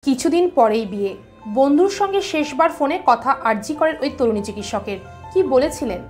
কিছুদিন পরেই বিয়ে। বন্ধুর সঙ্গে শেষবার ফোনে কথা আরজি করের ওই তরুণী চিকিৎসকের। কি বলেছিলেন?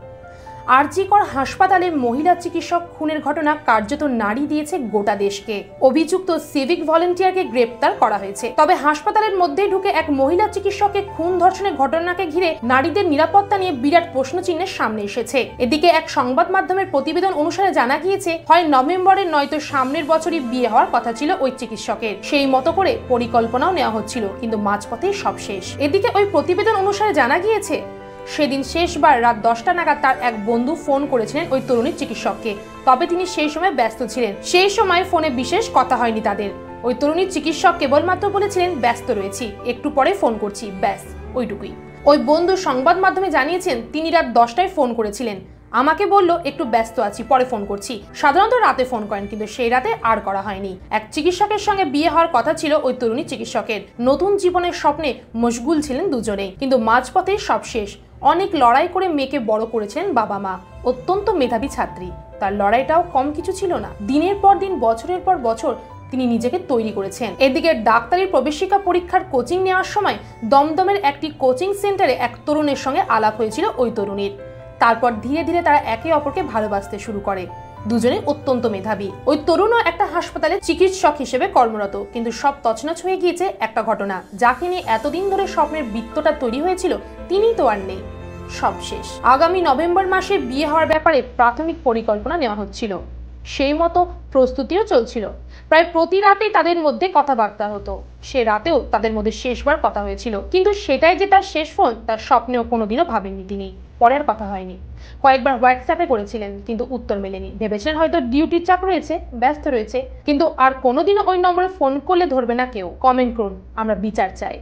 আরজি কর হাসপাতালে মহিলা চিকিৎসক খুনের ঘটনা কার্যত নাড়ি দিয়েছে গোটা দেশকে। অভিযুক্ত সিভিক ভলেন্টিয়ারকে গ্রেপ্তার করা হয়েছে। তবে হাসপাতালের মধ্যে ঢুকে এক মহিলা চিকিৎসককে খুন ধর্ষণের ঘটনাকে ঘিরে নারীদের নিরাপত্তা নিয়ে বিরাট প্রশ্নচিহ্নের সামনে এসেছে। এদিকে এক সংবাদ মাধ্যমের প্রতিবেদন অনুসারে জানা গিয়েছে, হয় নভেম্বরের নয়তো সামনের বছরই বিয়ে হওয়ার কথা ছিল ওই চিকিৎসকের। সেই মতো করে পরিকল্পনাও নেওয়া হচ্ছিল, কিন্তু মাঝপথেই সব শেষ। এদিকে ওই প্রতিবেদন অনুসারে জানা গিয়েছে, সেদিন শেষবার রাত 10টা নাগাদ তার এক বন্ধু ফোন করেছিলেন ওই তরুণী চিকিৎসককে। তবে তিনি সেই সময় ব্যস্ত ছিলেন। সেই সময় ফোনে বিশেষ কথা হয়নি তাদের। ওই তরুণী চিকিৎসক কেবলমাত্র বলেছিলেন, ব্যস্ত রয়েছি, একটু পরে ফোন করছি, ব্যাস ওইটুকুই। ওই বন্ধু সংবাদ মাধ্যমে জানিয়েছেন, তিনি রাত 10টায় ফোন করেছিলেন। আমাকে বলল, একটু ব্যস্ত আছি, পরে ফোন করছি। সাধারণত রাতে ফোন করেন, কিন্তু সেই রাতে আর করা হয়নি। এক চিকিৎসকের সঙ্গে বিয়ে হওয়ার কথা ছিল ওই তরুণী চিকিৎসকের। নতুন জীবনের স্বপ্নে মশগুল ছিলেন দুজনেই, কিন্তু মাঝপথেই সব শেষ। অনেক লড়াই করে মেয়েকে বড় করেছিলেন বাবা মা। অত্যন্ত মেধাবী ছাত্রী, তার লড়াইটাও কম কিছু ছিল না। দিনের পর দিন, বছরের পর বছর তিনি নিজেকে তৈরি করেছেন। এদিকে ডাক্তারি প্রবেশিকা পরীক্ষার কোচিং নেওয়ার সময় দমদমের একটি কোচিং সেন্টারে এক তরুণের সঙ্গে আলাপ হয়েছিল ওই তরুণীর। তারপর ধীরে ধীরে তারা একে অপরকে ভালোবাসতে শুরু করে। দুজনে অত্যন্ত মেধাবী। ওই তরুণও একটা হাসপাতালে চিকিৎসক হিসেবে কর্মরত, কিন্তু সব তছনছ হয়ে গিয়েছে একটা ঘটনা। যাকে নিয়ে এতদিন ধরে স্বপ্নের বৃত্তটা তৈরি হয়েছিল, তিনিই তো আর নেই। সব শেষ। আগামী নভেম্বর মাসে বিয়ে হওয়ার ব্যাপারে প্রাথমিক পরিকল্পনা নেওয়া হচ্ছিল। সেই মতো প্রস্তুতিও চলছিল। প্রায় প্রতি রাতেই তাদের মধ্যে কথাবার্তা হতো। সে রাতেও তাদের মধ্যে শেষবার কথা হয়েছিল, কিন্তু সেটাই যে তার শেষ ফোন, তার স্বপ্নেও কোনোদিনও ভাবেননি তিনি। পরের কথা হয়নি। কয়েকবার হোয়াটসঅ্যাপে করেছিলেন, কিন্তু উত্তর মেলেনি। ভেবেছিলেন হয়তো ডিউটির চাপ রয়েছে, ব্যস্ত রয়েছে, কিন্তু আর কোনোদিনও ওই নম্বরে ফোন করলে ধরবে না কেউ। কমেন্ট করুন, আমরা বিচার চাই।